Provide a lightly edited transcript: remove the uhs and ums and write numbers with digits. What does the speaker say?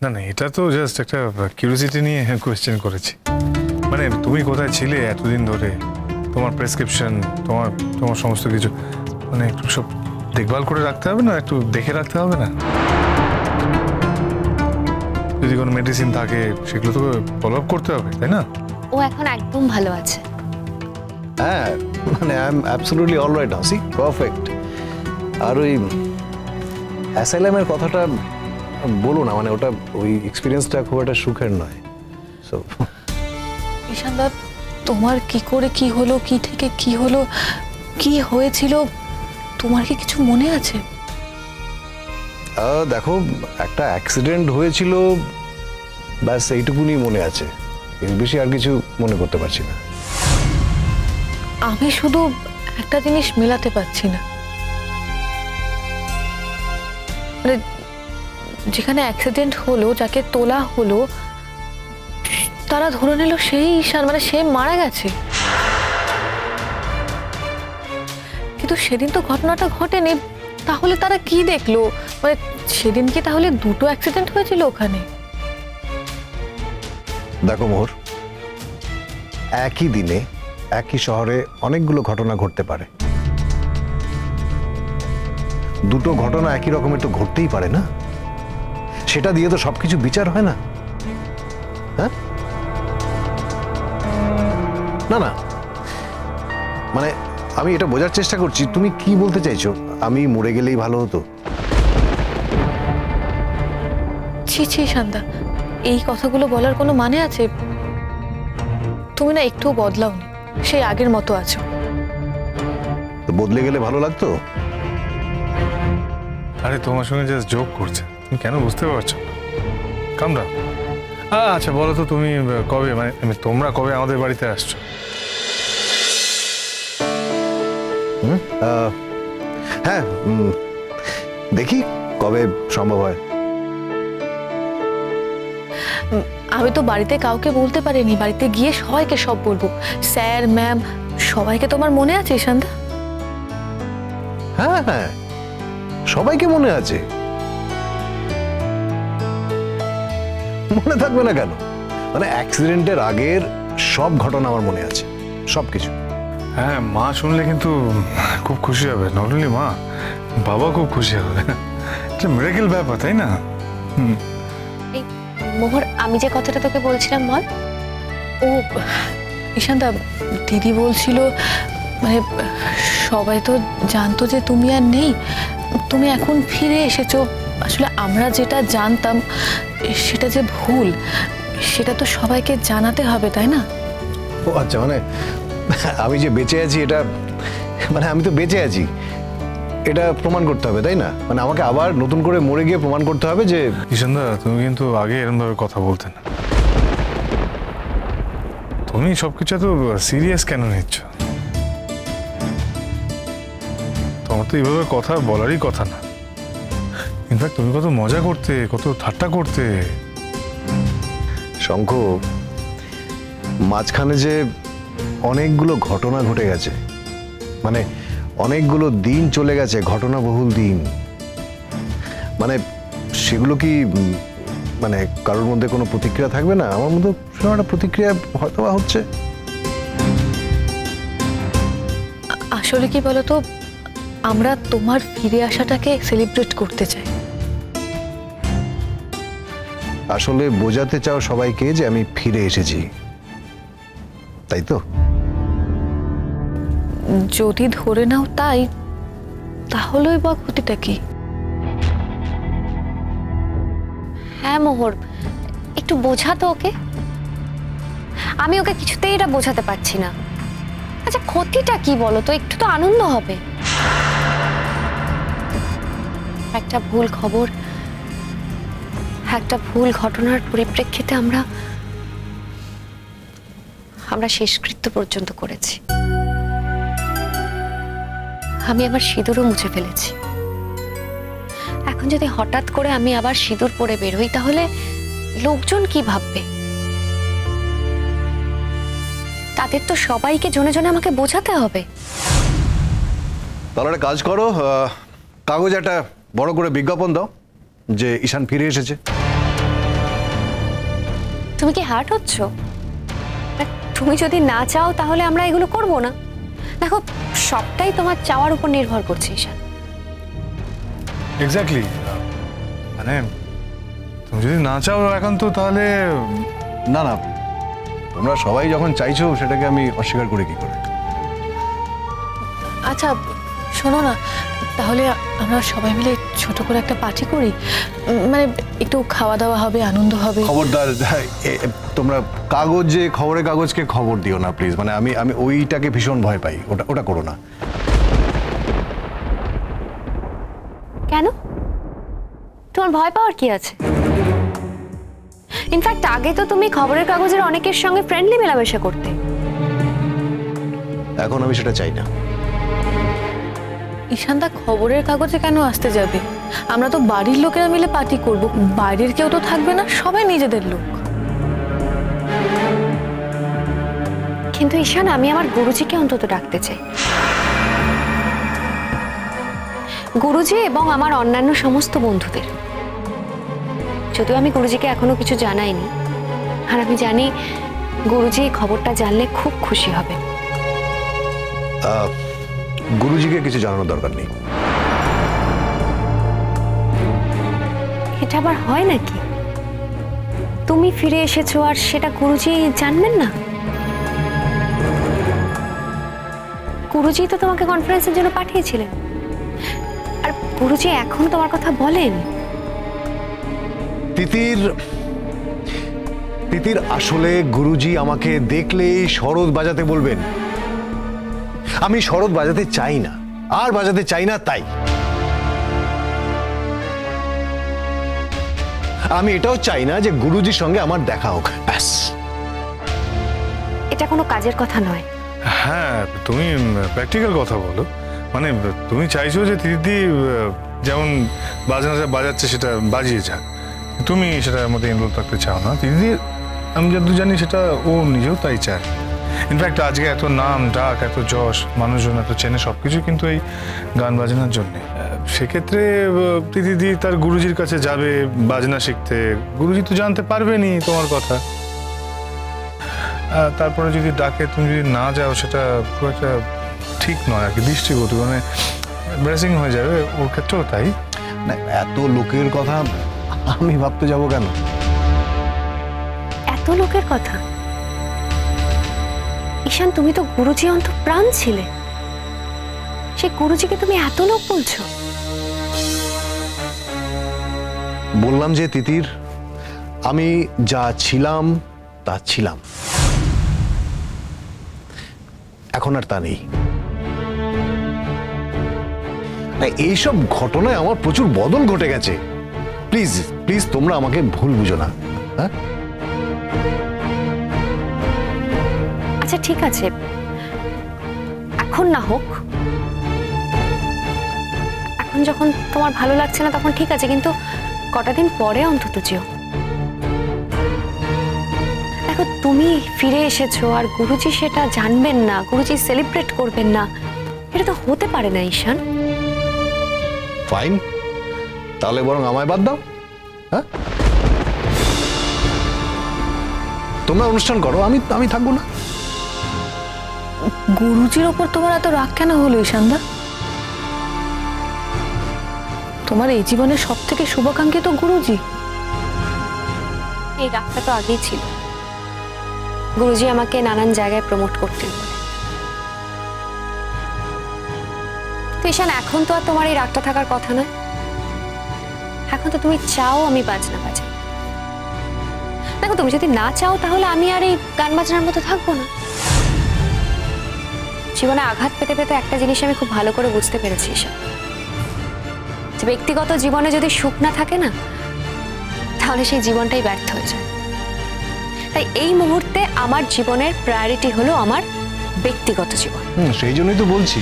না না, এটা তো জাস্ট একটা কিউরিওসিটি নিয়ে কোয়েশ্চেন করেছি। মানে তুমি কোথায় ছিলে এতদিন ধরে, তোমার প্রেসক্রিপশন, তোমার সমস্ত কিছু মানে একটু সব দেখভাল করে রাখতে হবে না, একটু দেখে রাখতে হবে না? যদি কোনো মেডিসিন থাকে সেগুলো তো ফলো আপ করতে হবে, তাই না? ও এখন একদম ভালো আছে। হ্যাঁ, মানে I am absolutely alright now, see perfect. আর ওই অ্যাসাইলামের কথাটা বলো না, মানে ওটা ওই এক্সপিরিয়েন্সটা খুব একটা সুখের নয়। সো ঈশানদা, তোমার কি করে কি হলো, কি থেকে কি হলো, কি হয়েছিল, তোমার কি কিছু মনে আছে? দেখো, একটা অ্যাক্সিডেন্ট হয়েছিল, ব্যাস এইটুকুনি মনে আছে, এর বেশি আর কিছু মনে করতে পারছি না। আমি শুধু একটা জিনিস মেলাতে পারছি না, মানে যেখানে অ্যাক্সিডেন্ট হলো, যাকে তোলা হলো, তারা ধরে নিল সেই ঈশান, মানে সে মারা গেছে। কিন্তু সেদিন তো ঘটনাটা ঘটেনি, তাহলে তারা কি দেখলো? মানে সেদিন কি তাহলে দুটো অ্যাক্সিডেন্ট হয়েছিল ওখানে? দেখো মোহর, একই দিনে একই শহরে অনেকগুলো ঘটনা ঘটতে পারে। দুটো ঘটনা একই রকমের তো ঘটতেই পারে না, সেটা দিয়ে তো সবকিছু বিচার হয় না। হ্যাঁ, না না, মানে আমি এটা বোঝার চেষ্টা করছি, তুমি কি বলতে চাইছো? আমি মরে গেলেই ভালো হতো? ছি ছি শান্তা, এই কথাগুলো বলার কোনো মানে আছে? তুমি না একটু বদলাওনি, সেই আগের মতো আছো। তো বদলে গেলে ভালো লাগতো? আরে তোমার সঙ্গে জাস্ট জোক করছে, তুমি কেন বুঝতে পারছো? কাম ডাউন। আচ্ছা বলো তো, তুমি কবে, মানে তোমরা কবে আমাদের বাড়িতে আসছো? হ্যাঁ, দেখি কবে সম্ভব হয়। আমি তো বাড়িতে কাউকে বলতে পারিনি, বাড়িতে গিয়ে সবাইকে সব বলবো, স্যার ম্যাম সবাইকে। তোমার মনে আছে ঈশানদা? হ্যাঁ হ্যাঁ, সবাইকে মনে আছে, মনে থাকবে না কেন? মানে অ্যাক্সিডেন্টের আগের সব ঘটনা আমার মনে আছে, সবকিছু। হ্যাঁ, মা শুনলে কিন্তু খুব খুশি হবে। নট অনলি মা, বাবা খুব খুশি হবে। এটা মিরাকেল ব্যাপার, তাই না? এই মোহর, আমি যে কথাটা তোকে বলছিলাম বল। ও ঈশানদা, দিদি বলছিল, মানে সবাই তো জানতো যে তুমি আর নেই, তুমি এখন ফিরে এসেছো। আসলে আমরা যেটা জানতাম সেটা যে ভুল, সেটা তো সবাইকে জানাতে হবে, তাই না? ও আচ্ছা, মানে আমি যে বেঁচে আছি, এটা মানে আমি তো বেঁচে আছি এটা প্রমাণ করতে হবে, তাই না? মানে আমাকে আবার নতুন করে মরে গিয়ে প্রমাণ করতে হবে যে। ঈশানদা, তুমি কিন্তু আগে এরকম ভাবে কথা বলতে না। তুমি সবকিছু এত সিরিয়াস কেন নিচ্ছ? তোমার তো এইভাবে কথা বলারই কথা না। ইনফ্যাক্ট তুমি কত মজা করতে, কত ঠাট্টা করতে। শঙ্খ, মাঝখানে যে অনেকগুলো ঘটনা ঘটে গেছে, মানে অনেকগুলো দিন চলে গেছে, ঘটনাবহুল দিন, মানে সেগুলো কি মানে কারোর মধ্যে কোনো প্রতিক্রিয়া থাকবে না? আমার মধ্যে সেরকম একটা প্রতিক্রিয়া হয়তো বা হচ্ছে। আসলে কি বলতো, আমরা তোমার ফিরে আসাটাকে সেলিব্রেট করতে চাই। আসলে বোঝাতে চাও সবাইকে যে আমি ফিরে এসেছি, তাই তো? যদি ধরে নাও তাই, তাহলেই বা ক্ষতিটা কি? হ্যাঁ মোহর, একটু বোঝাতো ওকে। আমি ওকে কিছুতেই এটা বোঝাতে পারছি না। আচ্ছা ক্ষতিটা কি বলো তো? একটু তো আনন্দ হবে। একটা ভুল খবর, একটা ভুল ঘটনার পরিপ্রেক্ষিতে আমরা শেষকৃত্য পর্যন্ত করেছি। আমি আবার সিঁদুরও মুছে ফেলেছি। এখন যদি হঠাৎ করে আমি আবার সিঁদুর পরে বের হই, তাহলে লোকজন কি ভাববে? তাদের তো সবাইকে জনে জনে আমাকে বোঝাতে হবে। তাহলে একটা কাজ করো, কাগজে একটা বড় করে বিজ্ঞাপন দাও যে ঈশান ফিরে এসেছে। তুমি কি হার্ট হচ্ছ? তুমি যদি না চাও তাহলে আমরা এগুলো করব না। দেখো, সবটাই তোমার চাওয়ার উপর নির্ভর করছে ঈশান। এক্স্যাক্টলি, মানে তুমি যদি না চাও এখন তো তাহলে না না, তোমরা সবাই যখন চাইছো সেটাকে আমি অস্বীকার করে কি করে? আচ্ছা শোনো না, তাহলে আমরা সবাই মিলে ছোট করে একটা পার্টি করি, মানে একটু খাওয়া দাওয়া হবে, আনন্দ হবে। খবরদার, তোমরা খবরের কাগজকে খবর দিও না প্লিজ। মানে আমি আমি ওইটাকে ভীষণ ভয় পাই, ওটা করো না। কেন? তোমার ভয় পাওয়ার কি আছে? ইনফ্যাক্ট আগে তো তুমি খবরের কাগজের অনেকের সঙ্গে ফ্রেন্ডলি মেলামেশা করতে। এখন আমি সেটা চাই না। ঈশানদা, খবরের কাগজে কেন আসতে যাবে? আমরা তো বাড়ির লোকেরা মিলে পার্টি করব, বাইরের কেউ তো থাকবে না, সবাই নিজেদের লোক। কিন্তু ঈশান, আমি আমার গুরুজিকে অন্তত ডাকতে চাই। গুরুজি এবং আমার অন্যান্য সমস্ত বন্ধুদের। যদিও আমি গুরুজিকে এখনো কিছু জানাইনি, আর আমি জানি গুরুজি এই খবরটা জানলে খুব খুশি হবে। গুরুজিকে কিছু জানানোর দরকার নেই। এটা আবার হয় নাকি? তুমি ফিরে এসেছো আর সেটা গুরুজি জানবেন না? গুরুজি তো তোমাকে কনফারেন্সের জন্য পাঠিয়েছিলেন, আর গুরুজি এখন তোমার কথা বলেন। তিতির, আসলে গুরুজি আমাকে দেখলেই শরৎ বাজাতে বলবেন। আমি শরৎ বাজাতে চাই না, আর বাজাতে চাই না। তাই আমি এটাও চাই না যে গুরুজির সঙ্গে আমার দেখা হোক, ব্যাস। এটা কোনো কাজের কথা নয়। হ্যাঁ, তুমি প্র্যাকটিক্যাল কথা বলো। মানে তুমি চাইছো যে দিদি যেমন বাজনাটা বাজাচ্ছে সেটা বাজিয়ে যাক, তুমি সেটার মধ্যে ইনভলভ থাকতে চাও না। দিদি, আমি যতদূর জানি সেটা ও নিজেও তাই চায়। ইনফ্যাক্ট আজকে এত নাম ডাক, এত যশ, মানুষজন এত চেনে, সবকিছু কিন্তু এই গান বাজনার জন্যে। সেক্ষেত্রে দিদি তার গুরুজির কাছে যাবে বাজনা শিখতে, গুরুজি তো জানতে পারবেনই তোমার কথা। তারপরে যদি ডাকে তুমি যদি না যাও, সেটা খুব একটা ঠিক নয় আর কি, দৃষ্টিগত মানে এম্বারেসিং হয়ে যাবে। ওর ক্ষেত্রেও তাই না, এত লোকের কথা আমি ভাবতে যাব কেন? এত লোকের কথা? ঈশান, তুমি তো গুরুজি অন্তঃপ্রাণ ছিলে, সে গুরুজিকে তুমি এত লোক বলছো? বললাম যে তিতির, আমি যা ছিলাম তা ছিলাম, এখন আর তা নেই। এইসব ঘটনায় আমার প্রচুর বদল ঘটে গেছে। প্লিজ প্লিজ, তোমরা আমাকে ভুল বুঝো না। হ্যাঁ, আচ্ছা ঠিক আছে, এখন না হোক, এখন যখন তোমার ভালো লাগছে না তখন ঠিক আছে, কিন্তু কটা দিন পরে অন্তত যেও। দেখো, তুমি ফিরে এসেছো আর গুরুজি সেটা জানবেন না, গুরুজি সেলিব্রেট করবেন না, এটা তো হতে পারে না ঈশান। ফাইন, তাহলে বরং আমায় বাদ দাও। হ্যাঁ, তোমরা অনুষ্ঠান করো, আমি থাকবো না। গুরুজির ওপর তোমার এত রাগ কেন হলো ঈশানদা? তোমার এই জীবনের সব থেকে শুভাকাঙ্ক্ষী তো গুরুজি। এই রাগটা তো আগেই ছিল, গুরুজি আমাকে নানান জায়গায় প্রমোট করতেন বলে। তো ঈশান, এখন তো আর তোমার এই রাগটা থাকার কথা নয়। এখন তো তুমি চাও আমি বাজনা বাজাই। দেখো, তুমি যদি না চাও তাহলে আমি আর এই গান বাজনার মতো থাকবো না। জীবনে আঘাত পেতে পেতে একটা জিনিস আমি খুব ভালো করে বুঝতে পেরেছি ঈশান, যে ব্যক্তিগত জীবনে যদি সুখ না থাকে না, তাহলে সেই জীবনটাই ব্যর্থ হয়ে যায়। তাই এই মুহূর্তে আমার জীবনের প্রায়োরিটি হলো আমার ব্যক্তিগত জীবন। সেই জন্যই তো বলছি